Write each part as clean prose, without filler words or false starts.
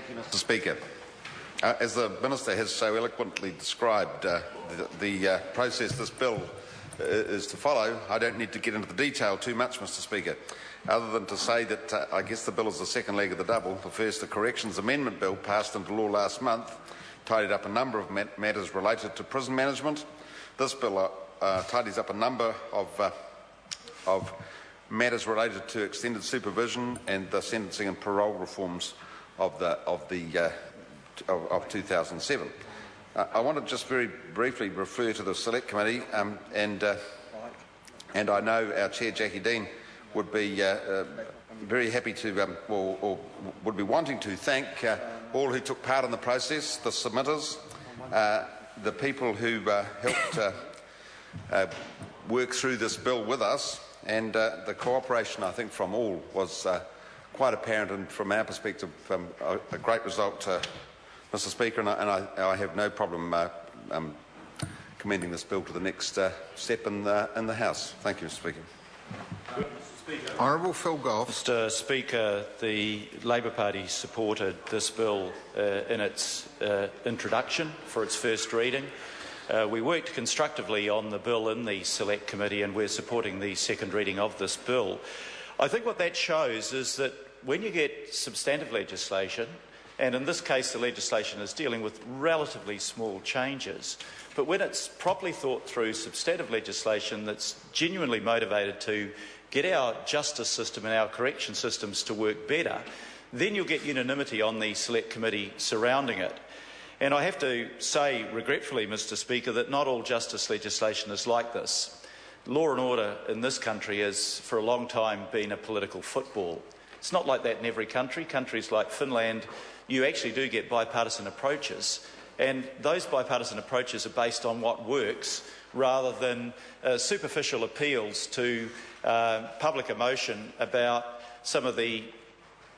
Thank you, Mr. Speaker. As the Minister has so eloquently described the process this bill is to follow, I don't need to get into the detail too much, Mr. Speaker, other than to say that I guess the bill is the second leg of the double. The first, the Corrections Amendment Bill, passed into law last month, tidied up a number of matters related to prison management. This bill tidies up a number of matters related to extended supervision and the sentencing and parole reforms of 2007. I want to just very briefly refer to the Select Committee, and I know our Chair Jackie Dean would be very happy to, or would be wanting to thank all who took part in the process, the submitters, the people who helped work through this bill with us, and the cooperation, I think, from all was quite apparent, and from our perspective, a great result, Mr. Speaker, and I have no problem commending this bill to the next step in the House. Thank you, Mr. Speaker. Honourable Phil Goff. Mr. Speaker, the Labor Party supported this bill in its introduction for its first reading. We worked constructively on the bill in the Select Committee, and we're supporting the second reading of this bill. I think what that shows is that when you get substantive legislation, and in this case the legislation is dealing with relatively small changes, but when it's properly thought through substantive legislation that's genuinely motivated to get our justice system and our correction systems to work better, then you'll get unanimity on the Select Committee surrounding it. And I have to say, regretfully, Mr. Speaker, that not all justice legislation is like this. Law and order in this country has for a long time been a political football. It's not like that in every country. Countries like Finland, you actually do get bipartisan approaches, and those bipartisan approaches are based on what works rather than superficial appeals to public emotion about some of the,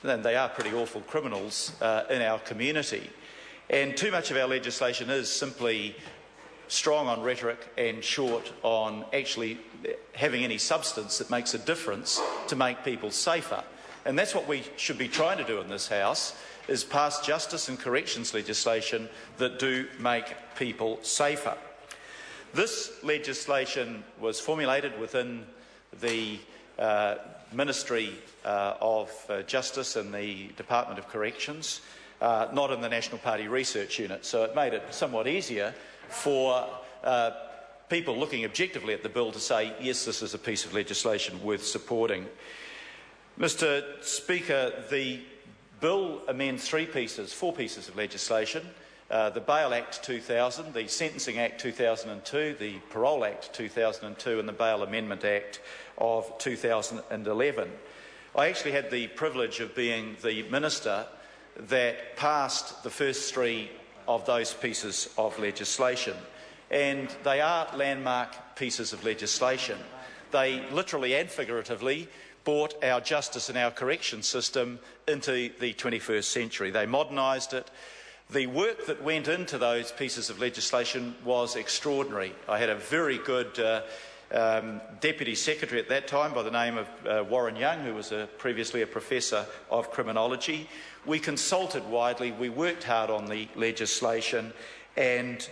and they are pretty awful, criminals in our community. And too much of our legislation is simply strong on rhetoric and short on actually having any substance that makes a difference to make people safer. And that's what we should be trying to do in this House, is pass justice and corrections legislation that do make people safer. This legislation was formulated within the Ministry of Justice and the Department of Corrections, not in the National Party Research Unit, so it made it somewhat easier for people looking objectively at the bill to say, yes, this is a piece of legislation worth supporting. Mr. Speaker, the bill amends four pieces of legislation: the Bail Act 2000, the Sentencing Act 2002, the Parole Act 2002 and the Bail Amendment Act of 2011. I actually had the privilege of being the Minister that passed the first three of those pieces of legislation, and they are landmark pieces of legislation. They literally and figuratively brought our justice and our correction system into the 21st century. They modernised it. The work that went into those pieces of legislation was extraordinary. I had a very good Deputy Secretary at that time by the name of Warren Young, who was previously a Professor of Criminology. We consulted widely, we worked hard on the legislation, and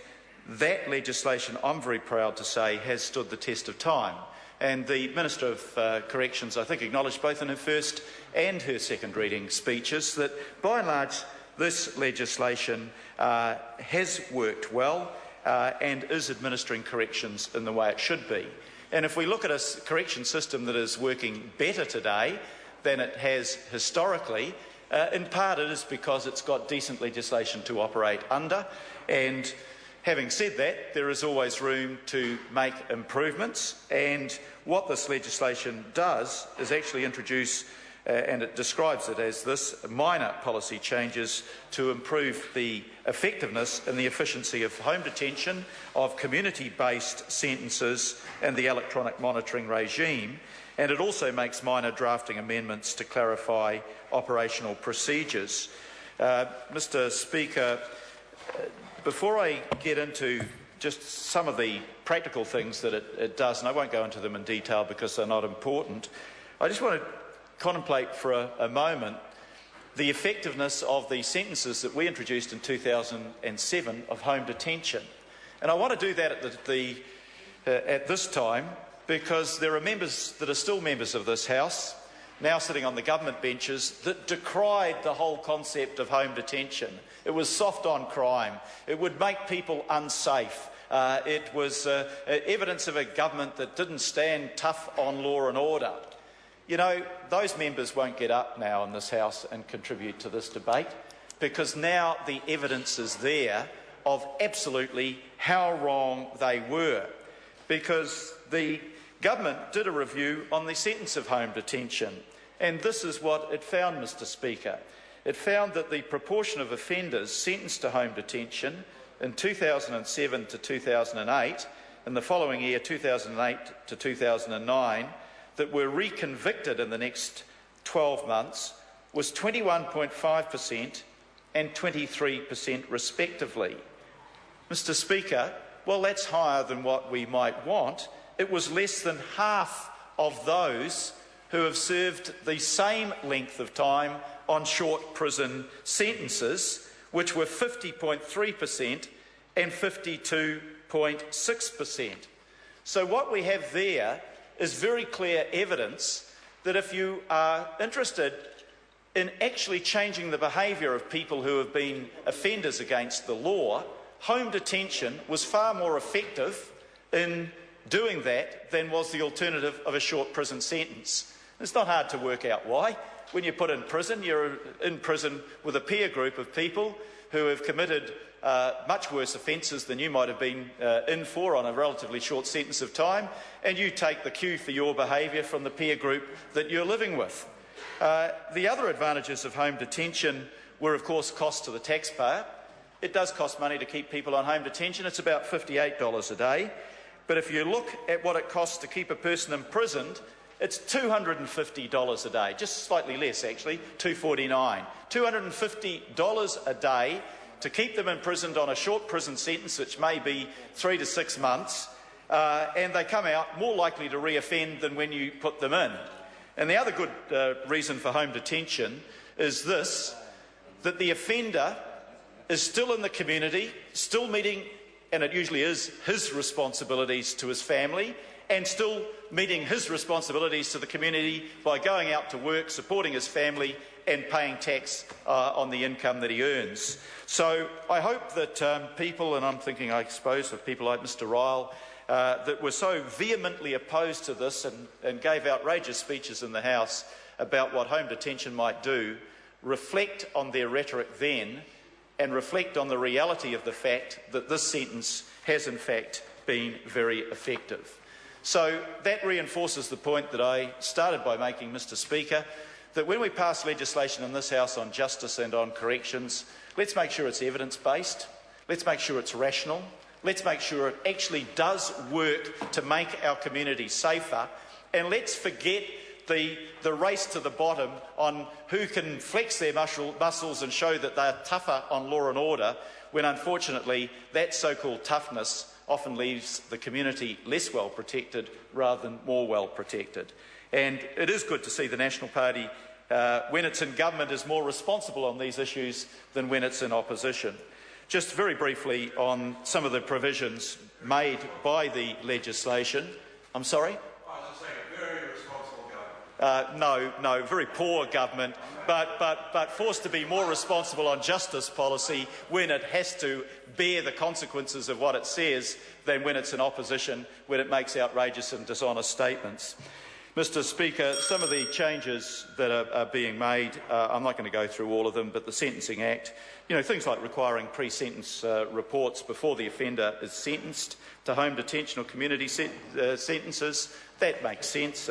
that legislation, I'm very proud to say, has stood the test of time. And the Minister of Corrections, I think, acknowledged both in her first and her second reading speeches that, by and large, this legislation has worked well and is administering corrections in the way it should be. And if we look at a correction system that is working better today than it has historically, in part it is because it's got decent legislation to operate under. And having said that, there is always room to make improvements, and what this legislation does is actually introduce, and it describes it as this, minor policy changes to improve the effectiveness and the efficiency of home detention, of community-based sentences and the electronic monitoring regime, and it also makes minor drafting amendments to clarify operational procedures. Mr. Speaker, before I get into just some of the practical things that it does, and I won't go into them in detail because they're not important, I just want to contemplate for a moment the effectiveness of the sentences that we introduced in 2007 of home detention. And I want to do that at this time because there are members that are still members of this House, now sitting on the government benches, that decried the whole concept of home detention. It was soft on crime. It would make people unsafe. It was evidence of a government that didn't stand tough on law and order. You know, those members won't get up now in this House and contribute to this debate because now the evidence is there of absolutely how wrong they were, because the government did a review on the sentence of home detention, and this is what it found, Mr. Speaker. It found that the proportion of offenders sentenced to home detention in 2007 to 2008, and the following year, 2008 to 2009, that were reconvicted in the next 12 months was 21.5% and 23% respectively. Mr. Speaker, well, that's higher than what we might want. It was less than half of those who have served the same length of time on short prison sentences, which were 50.3% and 52.6%. So what we have there is very clear evidence that if you are interested in actually changing the behaviour of people who have been offenders against the law, home detention was far more effective in doing that than was the alternative of a short prison sentence. It's not hard to work out why. When you're put in prison, you're in prison with a peer group of people who have committed much worse offences than you might have been in for on a relatively short sentence of time, and you take the cue for your behaviour from the peer group that you're living with. The other advantages of home detention were, of course, cost to the taxpayer. It does cost money to keep people on home detention. It's about $58 a day. But if you look at what it costs to keep a person imprisoned, it's $250 a day, just slightly less actually, $249. $250 a day to keep them imprisoned on a short prison sentence, which may be 3 to 6 months, and they come out more likely to re-offend than when you put them in. And the other good reason for home detention is this, that the offender is still in the community, still meeting, and it usually is, his responsibilities to his family, and still meeting his responsibilities to the community by going out to work, supporting his family and paying tax on the income that he earns. So I hope that people, and I'm thinking, I suppose, of people like Mr. Ryle, that were so vehemently opposed to this and gave outrageous speeches in the House about what home detention might do, reflect on their rhetoric then and reflect on the reality of the fact that this sentence has in fact been very effective. So that reinforces the point that I started by making, Mr. Speaker, that when we pass legislation in this House on justice and on corrections, let's make sure it's evidence-based, let's make sure it's rational, let's make sure it actually does work to make our community safer, and let's forget the race to the bottom on who can flex their muscles and show that they're tougher on law and order, when unfortunately that so-called toughness often leaves the community less well protected rather than more well protected. And it is good to see the National Party, when it's in government, is more responsible on these issues than when it's in opposition. Just very briefly on some of the provisions made by the legislation. I'm sorry? I was just saying, very responsible government. No, very poor government, but forced to be more responsible on justice policy when it has to bear the consequences of what it says than when it's in opposition, when it makes outrageous and dishonest statements. Mr. Speaker, some of the changes that are being made, I'm not going to go through all of them, but the Sentencing Act, things like requiring pre-sentence reports before the offender is sentenced to home detention or community sentences, that makes sense.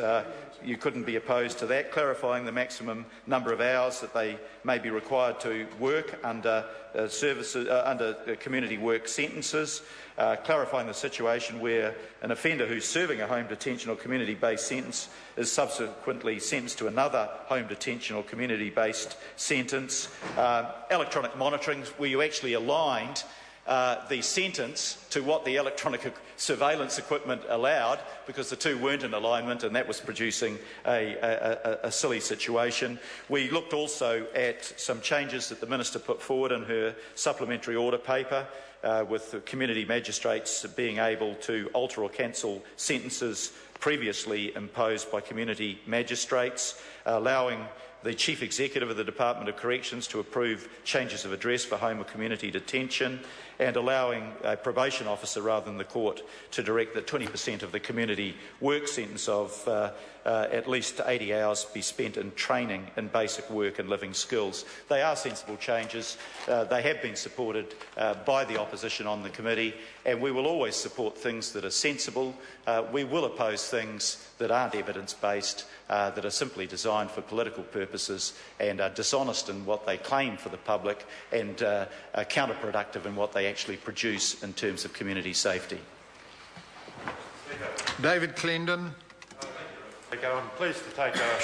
You couldn't be opposed to that. Clarifying the maximum number of hours that they may be required to work under community work sentences. Clarifying the situation where an offender who's serving a home detention or community-based sentence is subsequently sentenced to another home detention or community-based sentence. Electronic monitoring, where you actually aligned the sentence to what the electronic surveillance equipment allowed, because the two weren't in alignment, and that was producing a silly situation. We looked also at some changes that the Minister put forward in her supplementary order paper, with the community magistrates being able to alter or cancel sentences previously imposed by community magistrates, allowing the Chief Executive of the Department of Corrections to approve changes of address for home or community detention, and allowing a probation officer rather than the court to direct that 20% of the community work sentence of at least 80 hours be spent in training in basic work and living skills. They are sensible changes. They have been supported by the opposition on the committee, and we will always support things that are sensible. We will oppose things that aren't evidence-based, that are simply designed for political purposes and are dishonest in what they claim for the public and are counterproductive in what they actually produce in terms of community safety. David Clendon. I'm pleased to take a